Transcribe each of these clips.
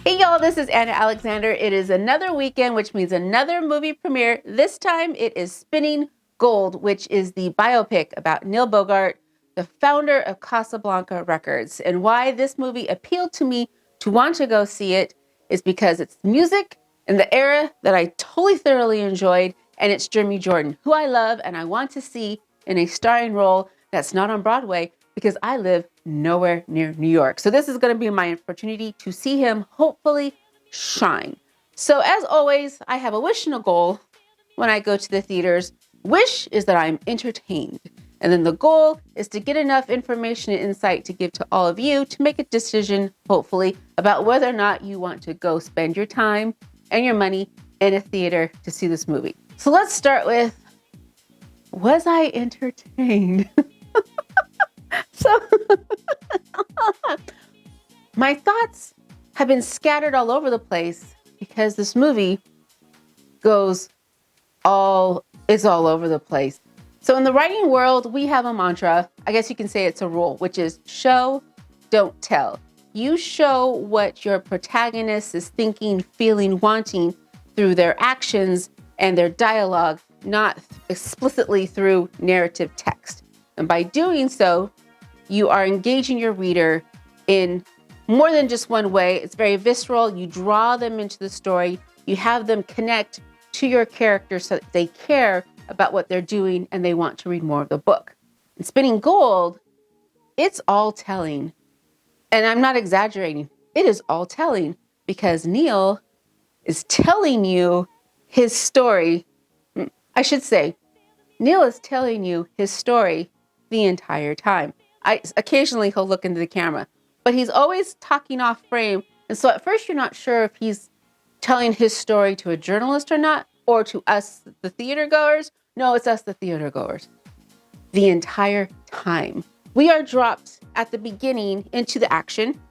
Hey y'all, this is Anna Alexander. It is another weekend, which means another movie premiere. This time it is Spinning Gold, which is the biopic about Neil Bogart, the founder of Casablanca Records. And why this movie appealed to me to want to go see it is because it's music in the era that I totally thoroughly enjoyed, and it's Jeremy Jordan, who I love and I want to see in a starring role that's not on Broadway, because I live nowhere near New York. So this is going to be my opportunity to see him hopefully shine. So as always, I have a wish and a goal when I go to the theaters. Wish is that I'm entertained. And then the goal is to get enough information and insight to give to all of you to make a decision, hopefully, about whether or not you want to go spend your time and your money in a theater to see this movie. So let's start with, was I entertained? So my thoughts have been scattered all over the place because this movie is all over the place. So in the writing world, we have a mantra, I guess you can say it's a rule, which is show, don't tell. You show what your protagonist is thinking, feeling, wanting through their actions and their dialogue, not explicitly through narrative text. And by doing so, you are engaging your reader in more than just one way. It's very visceral. You draw them into the story. You have them connect to your characters so that they care about what they're doing and they want to read more of the book. In Spinning Gold, it's all telling. And I'm not exaggerating. It is all telling because Neil is telling you his story. I should say, Neil is telling you his story the entire time. Occasionally he'll look into the camera, but he's always talking off frame. And so at first you're not sure if he's telling his story to a journalist or not, or to us, the theater goers. No, it's us, the theater goers. The entire time. We are dropped at the beginning into the action.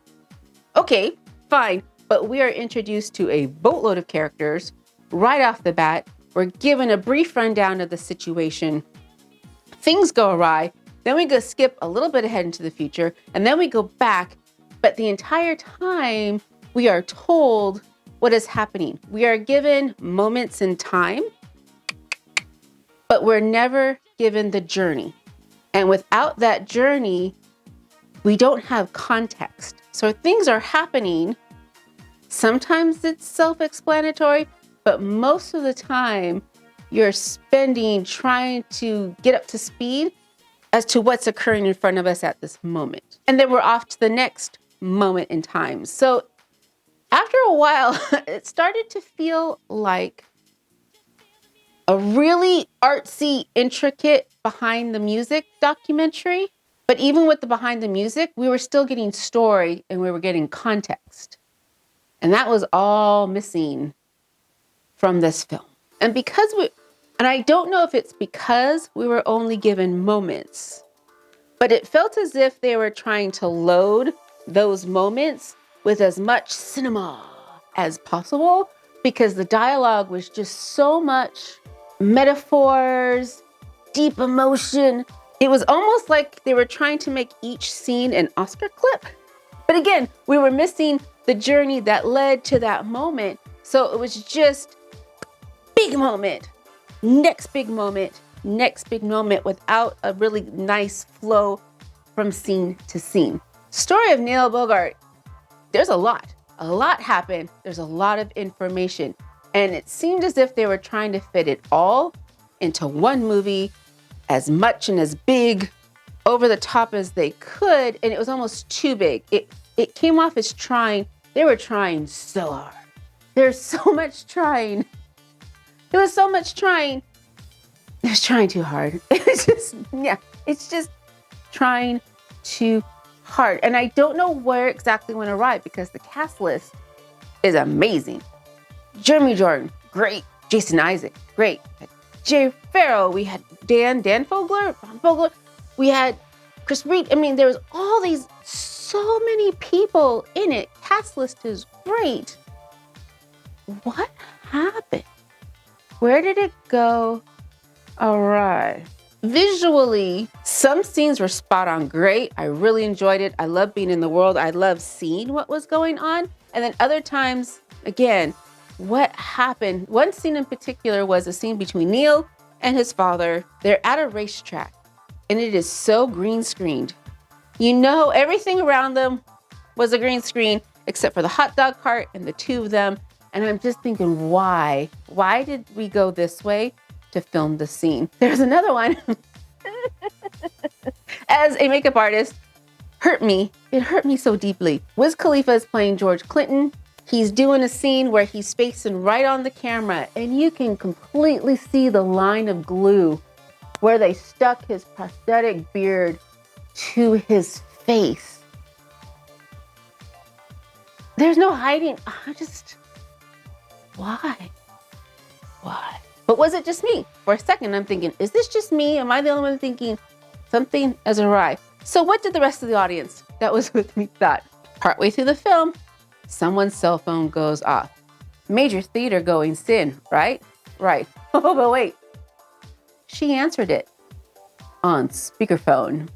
Okay, fine. But we are introduced to a boatload of characters right off the bat. We're given a brief rundown of the situation. Things go awry. Then we go skip a little bit ahead into the future, and then we go back. But the entire time, we are told what is happening. We are given moments in time, but we're never given the journey. And without that journey, we don't have context. So things are happening. Sometimes it's self-explanatory, but most of the time, you're spending trying to get up to speed as to what's occurring in front of us at this moment. And then we're off to the next moment in time. So after a while, it started to feel like a really artsy, intricate behind the music documentary. But even with the behind the music, we were still getting story and we were getting context. And that was all missing from this film. And I don't know if it's because we were only given moments, but it felt as if they were trying to load those moments with as much cinema as possible, because the dialogue was just so much metaphors, deep emotion. It was almost like they were trying to make each scene an Oscar clip. But again, we were missing the journey that led to that moment. So it was just big moment, next big moment, next big moment without a really nice flow from scene to scene. Story of Neil Bogart, there's a lot happened. There's a lot of information. And it seemed as if they were trying to fit it all into one movie, as much and as big over the top as they could. And it was almost too big. It came off as trying. They were trying so hard. There's so much trying. There was so much trying. It was trying too hard. It's just trying too hard. And I don't know where exactly went awry because the cast list is amazing. Jeremy Jordan, great. Jason Isaac, great. Jay Farrow, we had Dan Fogler. We had Chris Reed. I mean, there was so many people in it. Cast list is great. What happened? Where did it go awry? Visually, some scenes were spot on great. I really enjoyed it. I love being in the world. I love seeing what was going on. And then other times, again, what happened? One scene in particular was a scene between Neil and his father. They're at a racetrack and it is so green screened. You know, everything around them was a green screen except for the hot dog cart and the two of them. And I'm just thinking, why? Why did we go this way to film the scene? There's another one. As a makeup artist, it hurt me so deeply. Wiz Khalifa is playing George Clinton. He's doing a scene where he's facing right on the camera and you can completely see the line of glue where they stuck his prosthetic beard to his face. There's no hiding. Why? But was it just me? For a second, I'm thinking, is this just me? Am I the only one thinking something is awry? So what did the rest of the audience that was with me thought? Partway through the film, someone's cell phone goes off. Major theater going sin, right? Right. Oh, but wait. She answered it on speakerphone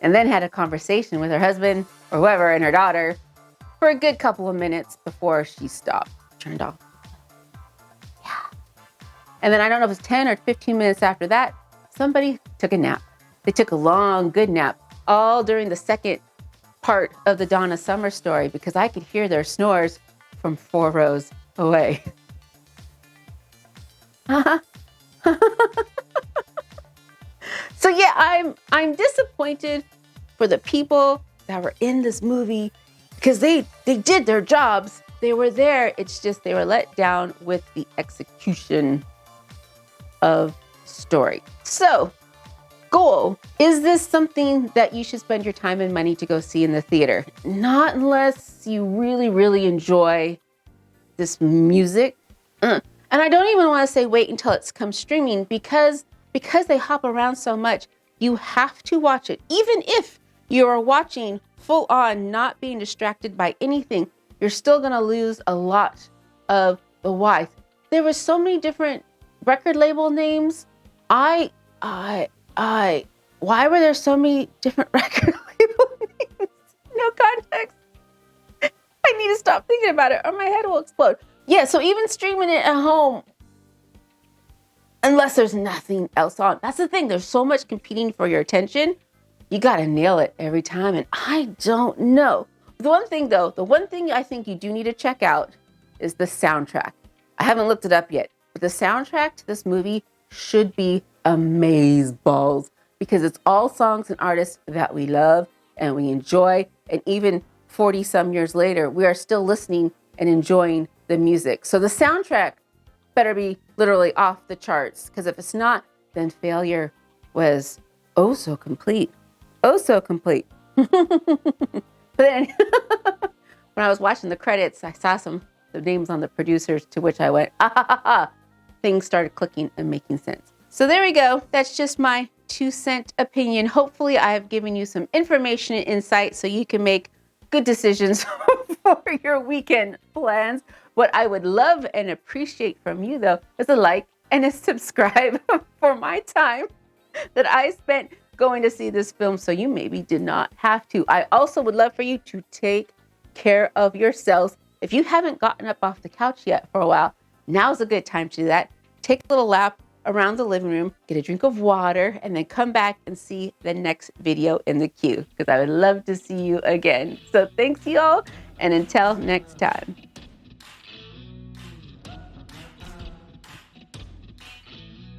and then had a conversation with her husband or whoever and her daughter for a good couple of minutes before she stopped, turned off. Yeah. And then I don't know if it was 10 or 15 minutes after that, somebody took a nap. They took a long, good nap, all during the second part of the Donna Summer story because I could hear their snores from 4 rows away. So yeah, I'm disappointed for the people that were in this movie because they did their jobs. They were there. It's just they were let down with the execution of story. So, goal, is this something that you should spend your time and money to go see in the theater? Not unless you really, really enjoy this music. And I don't even want to say wait until it comes streaming because they hop around so much, you have to watch it. Even if you're watching full on, not being distracted by anything, you're still going to lose a lot of the why. There were so many different record label names. Why were there so many different record label names? No context. I need to stop thinking about it or my head will explode. Yeah, so even streaming it at home, unless there's nothing else on. That's the thing. There's so much competing for your attention. You got to nail it every time. And I don't know. The one thing I think you do need to check out is the soundtrack. I haven't looked it up yet, but the soundtrack to this movie should be amazeballs because it's all songs and artists that we love and we enjoy. And even 40 some years later, we are still listening and enjoying the music. So the soundtrack better be literally off the charts because if it's not, then failure was oh so complete. Oh so complete. But then when I was watching the credits, I saw the names on the producers to which I went, things started clicking and making sense. So there we go. That's just my 2-cent opinion. Hopefully I have given you some information and insight so you can make good decisions for your weekend plans. What I would love and appreciate from you, though, is a like and a subscribe for my time that I spent going to see this film so you maybe did not have to. I also would love for you to take care of yourselves. If you haven't gotten up off the couch yet for a while, now's a good time to do that. Take a little lap around the living room, get a drink of water, and then come back and see the next video in the queue because I would love to see you again. So thanks, y'all, and until next time.